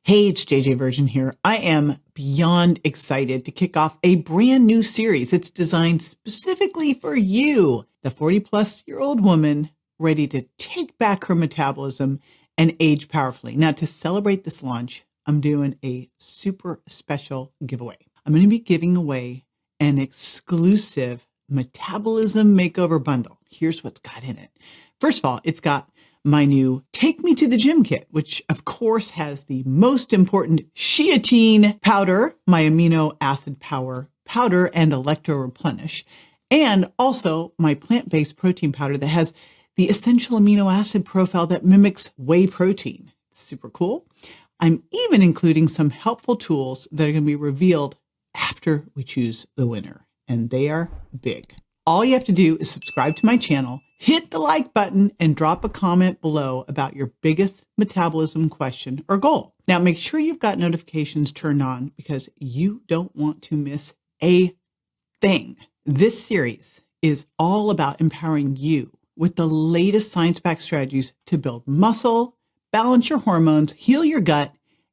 Hey, it's JJ Virgin here. I am beyond excited to kick off a brand new series. It's designed specifically for you, the 40-plus-year-old woman ready to take back her metabolism and age powerfully. Now, to celebrate this launch, I'm doing a super special giveaway. I'm going to be giving away an exclusive Metabolism Makeover Bundle. Here's what's got in it. First of all, it's got my new Take Me to the Gym kit, which of course has the most important SHEatine powder, my amino acid power powder, and Electro Replenish, and also my plant-based protein powder that has the essential amino acid profile that mimics whey protein. Super cool. I'm even including some helpful tools that are going to be revealed after we choose the winner, and they are big. All you have to do is subscribe to my channel, hit the like button, and drop a comment below about your biggest metabolism question or goal. Now, make sure you've got notifications turned on because you don't want to miss a thing. This series is all about empowering you with the latest science-backed strategies to build muscle, balance your hormones, heal your gut,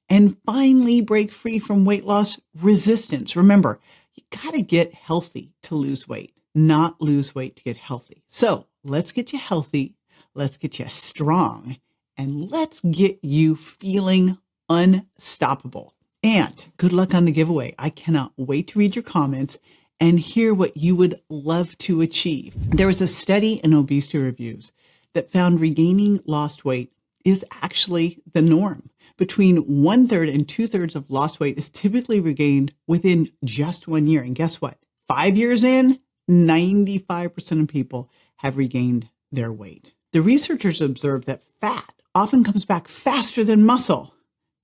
and finally break free from weight loss resistance. Remember, you got to get healthy to lose weight, not lose weight to get healthy. So let's get you healthy, let's get you strong, and let's get you feeling unstoppable. And good luck on the giveaway. I cannot wait to read your comments and hear what you would love to achieve. There was a study in obesity reviews that found regaining lost weight is actually the norm. Between 1/3 and 2/3 of lost weight is typically regained within just 1 year. And guess what? 5 years in, 95% of people have regained their weight. The researchers observed that fat often comes back faster than muscle.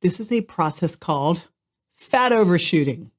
This is a process called fat overshooting.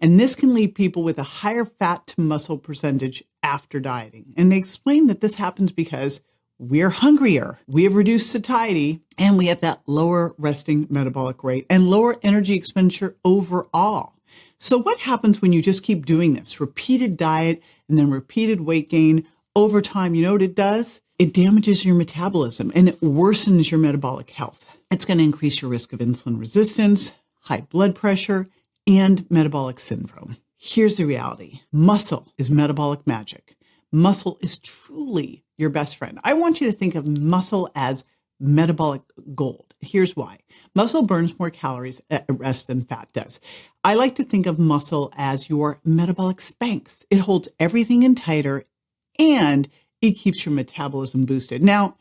And this can leave people with a higher fat to muscle percentage after dieting. And they explain that this happens because we're hungrier, we have reduced satiety, and we have that lower resting metabolic rate and lower energy expenditure overall. So what happens when you just keep doing this? Repeated diet and then repeated weight gain over time, you know what it does? It damages your metabolism and it worsens your metabolic health. It's going to increase your risk of insulin resistance, high blood pressure, and metabolic syndrome. Here's the reality. Muscle is metabolic magic. Muscle is truly your best friend. I want you to think of muscle as metabolic gold. Here's why. Muscle burns more calories at rest than fat does. I like to think of muscle as your metabolic Spanx. It holds everything in tighter and it keeps your metabolism boosted. Now,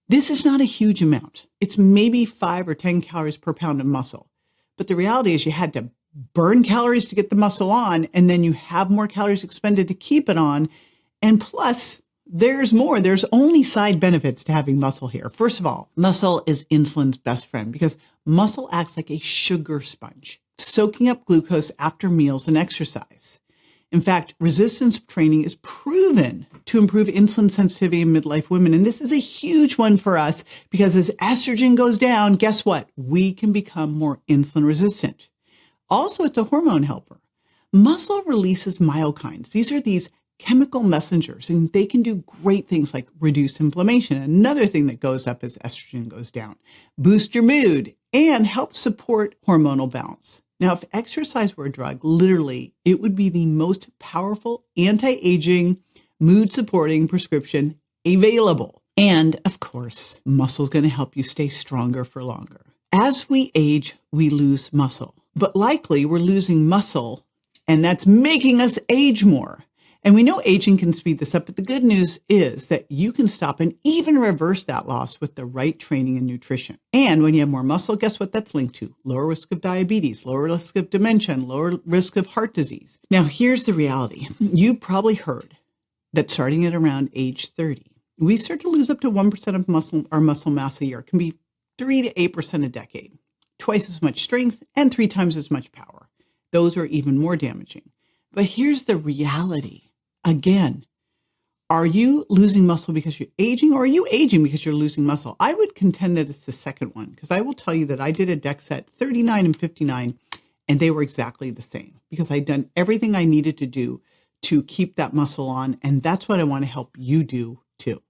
this is not a huge amount. It's maybe 5 or 10 calories per pound of muscle. But the reality is you had to burn calories to get the muscle on, and then you have more calories expended to keep it on. And plus, there's more. There's only side benefits to having muscle here. First of all, muscle is insulin's best friend because muscle acts like a sugar sponge, soaking up glucose after meals and exercise. In fact, resistance training is proven to improve insulin sensitivity in midlife women. And this is a huge one for us because as estrogen goes down, guess what? We can become more insulin resistant. Also, it's a hormone helper. Muscle releases myokines. These are these chemical messengers, and they can do great things like reduce inflammation. Another thing that goes up as estrogen goes down, boost your mood, and help support hormonal balance. Now, if exercise were a drug, literally, it would be the most powerful anti-aging, mood-supporting prescription available. And of course, muscle is going to help you stay stronger for longer. As we age, we lose muscle, but likely we're losing muscle, and that's making us age more. And we know aging can speed this up, but the good news is that you can stop and even reverse that loss with the right training and nutrition. And when you have more muscle, guess what that's linked to? Lower risk of diabetes, lower risk of dementia, and lower risk of heart disease. Now, here's the reality. You probably heard that starting at around age 30, we start to lose up to 1% of our muscle mass a year. It can be 3 to 8% a decade, twice as much strength and 3 times as much power. Those are even more damaging. But here's the reality. Again, are you losing muscle because you're aging, or are you aging because you're losing muscle? I would contend that it's the second one, because I will tell you that I did a DEXA at 39 and 59, and they were exactly the same because I'd done everything I needed to do to keep that muscle on. And that's what I want to help you do too.